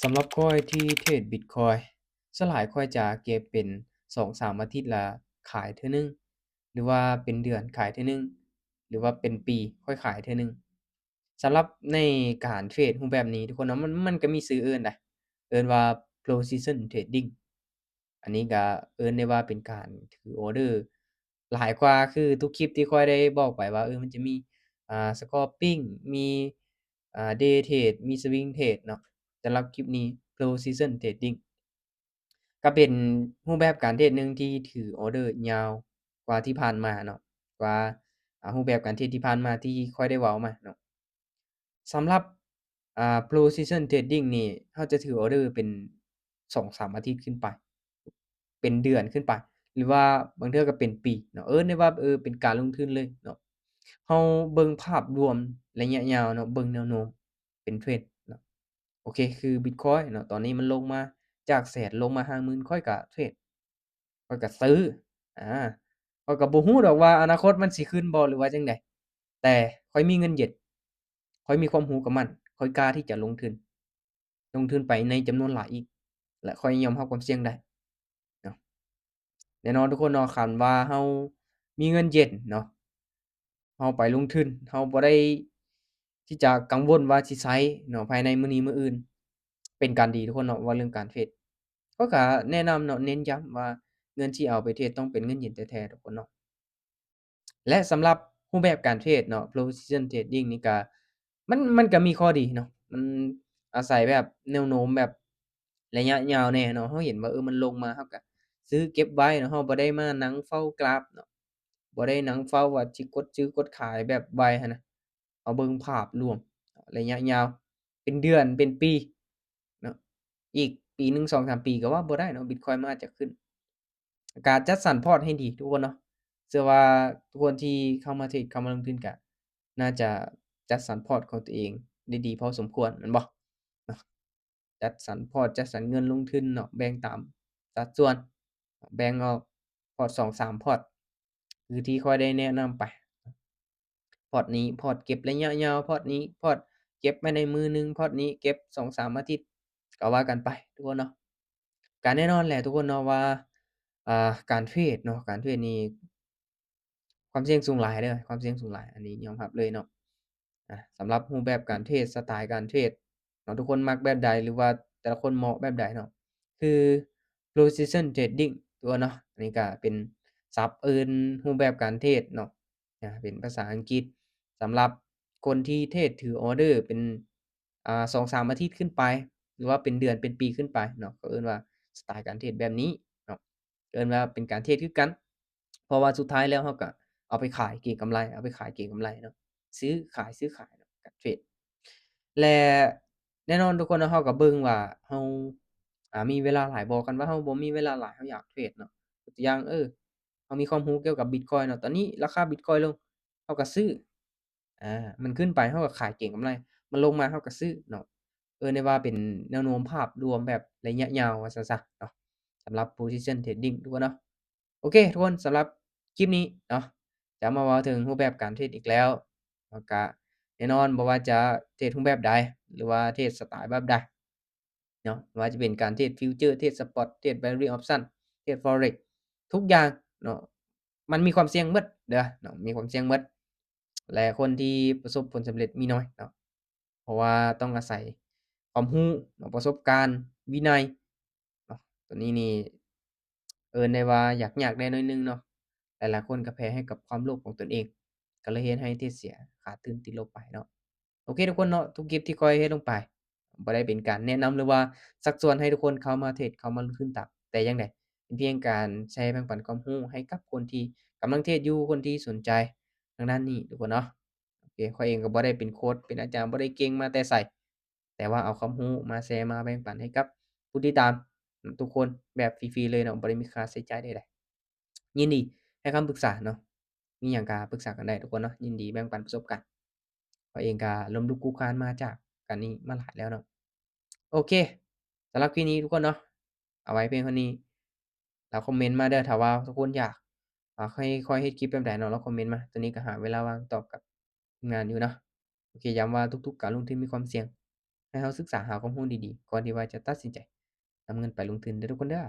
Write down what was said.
สำหรับข้อยที่เทรดบิตคอยน์ส่วนหลายข้อยจะเก็บเป็น2-3อาทิตย์แล้วขายเทื่อหนึ่งหรือว่าเป็นเดือนขายเทื่อหนึ่งหรือว่าเป็นปีค่อยขายเทื่อหนึ่งสำหรับในการเทรดรูปแบบนี้ทุกคนเนาะมันก็มีชื่อเอิ้นนะเอิ้นว่า Precision Trading อันนี้ก็เอิ้นได้ว่าเป็นการถือออร์เดอร์หลายกว่าคือทุกคลิปที่ข้อยได้บอกไปว่ามันจะมีscalping มีDay Trade มี Swing Trade เนาะ สำหรับคลิปนี้ Precision Trading ก็เป็นรูปแบบการเทรดหนึ่งที่ถือออร์เดอร์ยาวกว่าที่ผ่านมาเนาะกว่ารูปแบบการเทรดที่ผ่านมาที่ข้อยได้เว้ามาเนาะสำหรับPrecision Trading นี่เราจะถือออร์เดอร์เป็น2-3อาทิตย์ขึ้นไปเป็นเดือนขึ้นไปหรือว่าบางเทื่อก็เป็นปีเนาะเอิ้นได้ว่าเป็นการลงทุนเลยเนาะเราเบิ่งภาพรวมระยะยาวเนาะเบิ่งแนวโน้มเป็นเทรนด์เนาะ โอเคคือบิตคอยน์เนาะตอนนี้มันลงมาจากแสนลงมา50,000ข้อยก็เทรดข้อยก็ซื้ออาข้อยก็บ่ฮู้ดอกว่าอนาคตมันสิขึ้นบ่หรือว่าจั่งใดแต่ข้อยมีเงินเย็นข้อยมีความรู้กับมันข้อยกล้าที่จะลงทุนไปในจำนวนหลายอีกและข้อยยอมรับความเสี่ยงได้เนาะแน่นอนทุกคนเนาะคันว่าเรามีเงินเย็นเนาะ เราไปลงทุนเราบ่ได้ที่จะกังวลว่าสิใช้เนาะภายในมื้อนี้มื้ออื่นเป็นการดีทุกคนเนาะว่าเรื่องการเทรดเขาก็แนะนำเนาะเน้นย้ำว่าเงินที่เอาไปเทรดต้องเป็นเงินเย็นแท้ๆทุกคนเนาะ และสำหรับรูปแบบการเทรดเนาะ Precision Trading นี่ก็มันก็มีข้อดีเนาะมันอาศัยแบบแนวโน้มแบบระยะยาวแน่เนาะเราเห็นว่ามันลงมาเราก็ซื้อเก็บไว้เนาะเราบ่ได้มานั่งเฝ้ากราฟเนาะบ่ได้นั่งเฝ้าว่าสิกดซื้อกดขายแบบไวหั้นนะเอาเบิ่งภาพรวมระยะยาวเป็นเดือนเป็นปีเนาะอีกปีหนึ่ง2-3ปีก็ว่าบ่ได้เนาะบิตคอยน์มันอาจจะขึ้นการจัดสรรพอร์ตให้ดีทุกคนเนาะ เชื่อว่าทุกคนที่เข้ามาเทรดเข้ามาลงทุนก็น่าจะจัดสรรพอร์ตของตัวเองได้ดีพอสมควรแม่นบ่เนาะจัดสรรพอร์ตจัดสรรเงินลงทุนเนาะแบ่งตามสัดส่วนแบ่งออกพอร์ต2-3พอร์ตคือที่ข้อยได้แนะนำไปพอร์ตนี้พอร์ตเก็บระยะยาวพอร์ตนี้พอร์ตเก็บไว้ในมือหนึ่งพอร์ตนี้เก็บ2-3อาทิตย์ก็ว่ากันไปทุกคนเนาะก็แน่นอนแหละทุกคนเนาะว่าการเทรดเนาะการเทรดนี่ ความเสี่ยงสูงหลายเด้อความเสี่ยงสูงหลายอันนี้ยอมรับเลยเนาะสำหรับรูปแบบการเทรดสไตล์การเทรดเนาะทุกคนมักแบบใดหรือว่าแต่ละคนเหมาะแบบใดเนาะคือ Precision Trading ตัวเนาะอันนี้ก็เป็นศัพท์เอิ้นรูปแบบการเทรดเนาะเป็นภาษาอังกฤษสำหรับคนที่เทรดถือออร์เดอร์เป็น2-3อาทิตย์ขึ้นไปหรือว่าเป็นเดือนเป็นปีขึ้นไปเนาะเขาเอิ้นว่าสไตล์การเทรดแบบนี้เนาะเอิ้นว่าเป็นการเทรดคือกันเพราะว่าสุดท้ายแล้วเราก็ เอาไปขายเก็งกำไรเอาไปขายเก็งกำไรเนาะซื้อขายซื้อขายเนาะการเทรดและแน่นอนทุกคนเนาะเราก็เบิ่งว่าเรามีเวลาหลายบ่คันว่าเราบ่มีเวลาหลายเราอยากเทรดเนาะยกตัวอย่างเรามีความรู้เกี่ยวกับบิตคอยน์เนาะตอนนี้ราคาบิตคอยน์ลงเราก็ซื้อมันขึ้นไปเราก็ขายเก็งกำไรมันลงมาเราก็ซื้อเนาะได้ว่าเป็นแนวโน้มภาพรวมแบบระยะยาวว่าซั่นซะเนาะสำหรับ Position Trading ทุกคนเนาะโอเคทุกคนสำหรับคลิปนี้เนาะ จะมาเว้าถึงรูปแบบการเทรดอีกแล้วแล้วก็แน่นอนบ่ว่าจะเทรดรูปแบบใดหรือว่าเทรดสไตล์แบบใดเนาะบ่ว่าจะเป็นการเทรดฟิวเจอร์เทรดสปอตเทรด Binary Option เทรด Forex ทุกอย่างเนาะมันมีความเสี่ยงหมดเด้อเนาะมีความเสี่ยงหมดและคนที่ประสบผลสำเร็จมีน้อยเนาะเพราะว่าต้องอาศัยความรู้เนาะประสบการณ์วินัยเนาะตัวนี้นี่ได้ว่ายากๆแหน่หน่อยหนึ่งเนาะ หลายๆคนก็แพ้ให้กับความโลภของตนเองก็เลยเฮ็ดให้เทรดเสียขาดทุนติดลบไปเนาะโอเคทุกคนเนาะทุกคลิปที่ข้อยเฮ็ดลงไปบ่ได้เป็นการแนะนำหรือว่าชักชวนให้ทุกคนเข้ามาเทรดเข้ามาลงทุนตามแต่อย่างใดเป็นเพียงการแชร์แบ่งปันความรู้ให้กับคนที่กำลังเทรดอยู่คนที่สนใจทางด้านนี้ทุกคนเนาะโอเคข้อยเองก็บ่ได้เป็นโคชเป็นอาจารย์บ่ได้เก่งมาแต่ไสแต่ว่าเอาความรู้มาแชร์มาแบ่งปันให้กับผู้ติดตามทุกคนแบบฟรีๆเลยเนาะบ่ได้มีค่าใช้จ่ายใดๆยินดี ให้คำปรึกษาเนาะมีหยังก็ปรึกษากันได้ทุกคนเนาะยินดีแบ่งปันประสบการณ์ข้อยเองก็ล้มลุกคลุกคลานมาจากการนี้มาหลายแล้วเนาะโอเคสำหรับคลิปนี้ทุกคนเนาะเอาไว้เพียงเท่านี้แล้วคอมเมนต์มาเด้อถ้าว่าทุกคนอยากให้ข้อยเฮ็ดคลิปแบบใดเนาะแล้วคอมเมนต์มาตอนนี้ก็หาเวลาว่างตอบกับทีมงานอยู่เนาะโอเคย้ำว่าทุกๆการลงทุนมีความเสี่ยง ให้เราศึกษาหาความรู้ดีๆก่อนที่ว่าจะตัดสินใจนำเงินไปลงทุนเด้อทุกคนเด้อ